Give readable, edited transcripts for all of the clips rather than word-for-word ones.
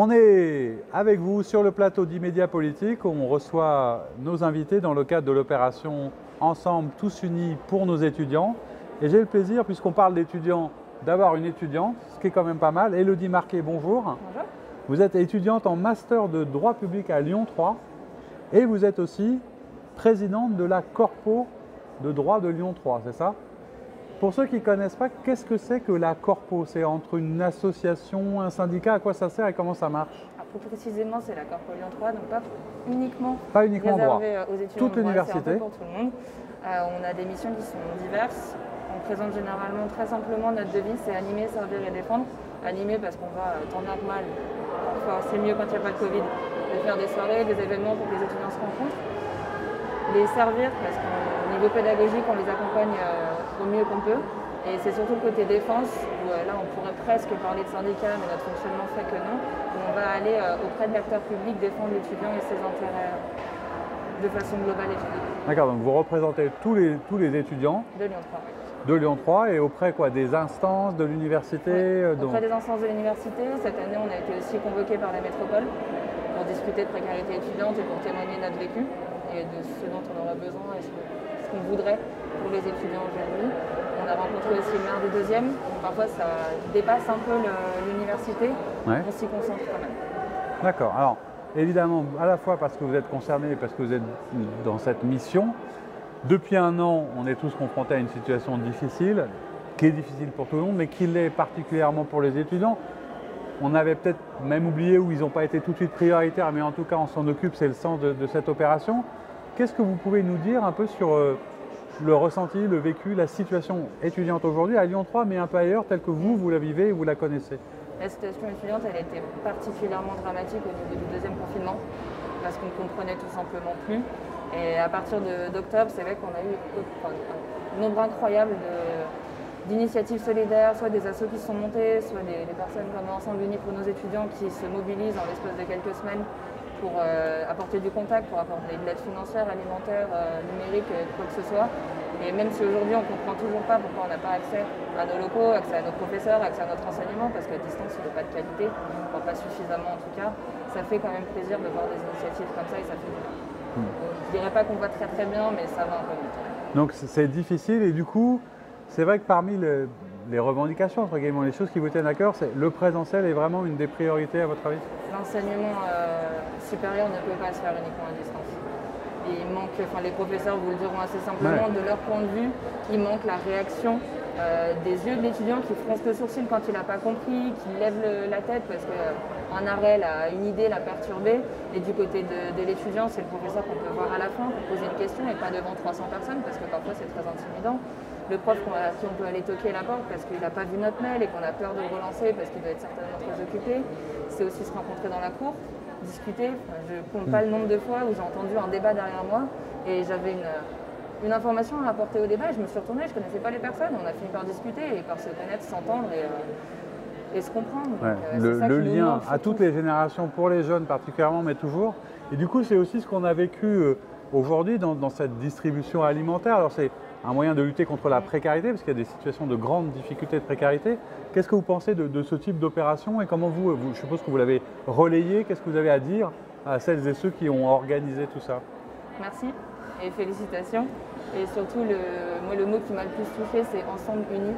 On est avec vous sur le plateau d'Immédiat Politique où on reçoit nos invités dans le cadre de l'opération Ensemble, tous unis pour nos étudiants. Et j'ai le plaisir, puisqu'on parle d'étudiants, d'avoir une étudiante, ce qui est quand même pas mal. Élodie Marquet, bonjour. Bonjour. Vous êtes étudiante en master de droit public à Lyon 3 et vous êtes aussi présidente de la Corpo de droit de Lyon 3, c'est ça? Pour ceux qui ne connaissent pas, qu'est-ce que c'est que la Corpo? C'est entre une association, un syndicat, à quoi ça sert et comment ça marche? Plus précisément, c'est la Corpo Lyon 3, donc pas uniquement droit. réservée aux étudiants. Toute de droit, l'université. c'est un peu pour tout le monde. On a des missions qui sont diverses. On présente généralement très simplement notre devise, c'est animer, servir et défendre. Animer parce qu'on va tant bien que mal, parfois c'est mieux quand il n'y a pas de Covid, de faire des soirées, des événements pour que les étudiants se rencontrent. Les servir parce qu'au niveau pédagogique, on les accompagne au mieux qu'on peut. Et c'est surtout le côté défense, où là on pourrait presque parler de syndicat, mais notre fonctionnement fait que non. Où on va aller auprès de l'acteur public défendre l'étudiant et ses intérêts de façon globale et générale. D'accord, donc vous représentez tous les étudiants De Lyon 3. De Lyon 3 et auprès quoi, des instances de l'université? Auprès des instances de l'université. Cette année, on a été aussi convoqué par la métropole pour discuter de précarité étudiante et pour témoigner de notre vécu et de ce dont on aurait besoin et ce qu'on voudrait pour les étudiants aujourd'hui. On a rencontré aussi le maire du 2e, donc parfois ça dépasse un peu l'université, Ouais. on s'y concentre quand même. D'accord, alors évidemment, à la fois parce que vous êtes concernés et parce que vous êtes dans cette mission, depuis un an, on est tous confrontés à une situation difficile, qui est difficile pour tout le monde, mais qui l'est particulièrement pour les étudiants. On avait peut-être même oublié ou ils n'ont pas été tout de suite prioritaires, mais en tout cas on s'en occupe, c'est le sens de cette opération. Qu'est-ce que vous pouvez nous dire un peu sur le ressenti, le vécu, la situation étudiante aujourd'hui à Lyon 3, mais un peu ailleurs, telle que vous la vivez et vous la connaissez? La situation étudiante, elle était particulièrement dramatique au niveau du 2e confinement, parce qu'on ne comprenait tout simplement plus. Et à partir d'octobre, c'est vrai qu'on a eu un nombre incroyable d'initiatives solidaires, soit des assos qui se sont montées, soit des personnes comme Ensemble Unis pour nos étudiants qui se mobilisent en l'espace de quelques semaines pour apporter du contact, pour apporter de l'aide financière, alimentaire, numérique, quoi que ce soit. Et même si aujourd'hui on ne comprend toujours pas pourquoi on n'a pas accès à nos locaux, accès à nos professeurs, accès à notre enseignement, parce qu'à distance il n'est pas de qualité, pas suffisamment en tout cas, ça fait quand même plaisir de voir des initiatives comme ça et ça fait du bien. Je ne dirais pas qu'on va très très bien, mais ça va un peu mieux. Donc c'est difficile et du coup, c'est vrai que parmi les revendications, entre guillemets, les choses qui vous tiennent à cœur, c'est le présentiel est vraiment une des priorités à votre avis? L'enseignement supérieur ne peut pas se faire uniquement à distance. Il manque, les professeurs vous le diront assez simplement, de leur point de vue, il manque la réaction des yeux de l'étudiant qui fronce le sourcil quand il n'a pas compris, qui lève la tête parce qu'un arrêt, une idée l'a perturbé. Et du côté de l'étudiant, c'est le professeur qu'on peut voir à la fin pour poser une question et pas devant 300 personnes parce que parfois c'est très intimidant. Le prof à qui on peut aller toquer la porte parce qu'il n'a pas vu notre mail et qu'on a peur de le relancer parce qu'il doit être certainement très occupé. C'est aussi se rencontrer dans la cour, discuter. Je ne compte pas le nombre de fois où j'ai entendu un débat derrière moi et j'avais une information à apporter au débat et je me suis retournée, je ne connaissais pas les personnes, on a fini par discuter et par se connaître, s'entendre et se comprendre. Donc, le lien à toutes les générations, pour les jeunes particulièrement, mais toujours. Et du coup, c'est aussi ce qu'on a vécu aujourd'hui dans cette distribution alimentaire. Alors c'est un moyen de lutter contre la précarité, parce qu'il y a des situations de grande difficulté de précarité. Qu'est-ce que vous pensez de ce type d'opération et comment je suppose que vous l'avez relayé, qu'est-ce que vous avez à dire à celles et ceux qui ont organisé tout ça? Merci et félicitations. Et surtout, le mot qui m'a le plus touché, c'est Ensemble Unis.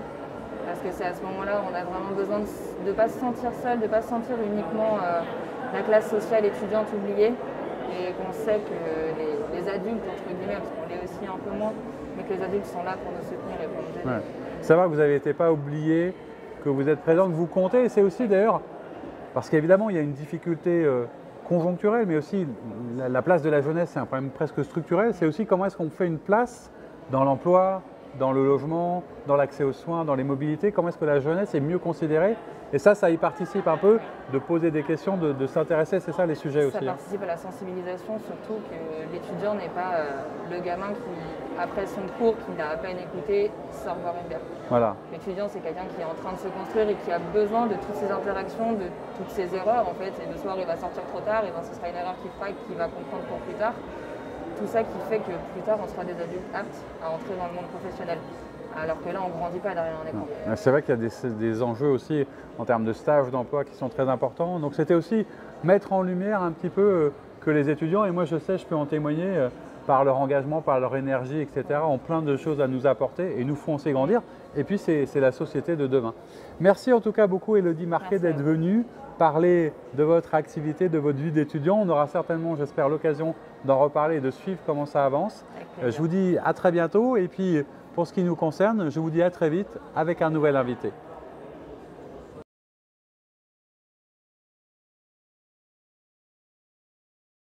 Parce que c'est à ce moment-là où on a vraiment besoin de ne pas se sentir seul, de ne pas se sentir uniquement la classe sociale étudiante oubliée. Et qu'on sait que les adultes, entre guillemets, parce qu'on l'est aussi un peu moins, mais que les adultes sont là pour nous soutenir et pour nous aider. Ça va, vous n'avez été pas oublié, que vous êtes présent, que vous comptez. Et c'est aussi d'ailleurs, parce qu'évidemment, il y a une difficulté conjoncturelle, mais aussi la place de la jeunesse, c'est un problème presque structurel. C'est aussi comment est-ce qu'on fait une place dans l'emploi, dans le logement, dans l'accès aux soins, dans les mobilités, comment est-ce que la jeunesse est mieux considérée? Et ça y participe un peu, de poser des questions, de s'intéresser, c'est ça les sujets aussi. Ça participe à la sensibilisation, surtout que l'étudiant n'est pas le gamin qui, après son cours, qui n'a à peine écouté, sort boire une bière. Voilà. L'étudiant, c'est quelqu'un qui est en train de se construire et qui a besoin de toutes ces interactions, de toutes ces erreurs en fait. Et le soir, il va sortir trop tard, et ben, ce sera une erreur qu'il fera et qu'il va comprendre pour plus tard. Tout ça qui fait que plus tard, on sera des adultes aptes à entrer dans le monde professionnel. alors que là, on ne grandit pas derrière un écran. C'est vrai qu'il y a des enjeux aussi en termes de stage, d'emploi qui sont très importants. Donc c'était aussi mettre en lumière un petit peu que les étudiants, et moi je sais, je peux en témoigner, par leur engagement, par leur énergie, etc., ont plein de choses à nous apporter et nous font aussi grandir. Et puis c'est la société de demain. Merci en tout cas beaucoup Élodie Marquet d'être venue parler de votre activité, de votre vie d'étudiant. On aura certainement, j'espère, l'occasion d'en reparler et de suivre comment ça avance. Je vous dis à très bientôt et puis pour ce qui nous concerne, je vous dis à très vite avec un nouvel invité.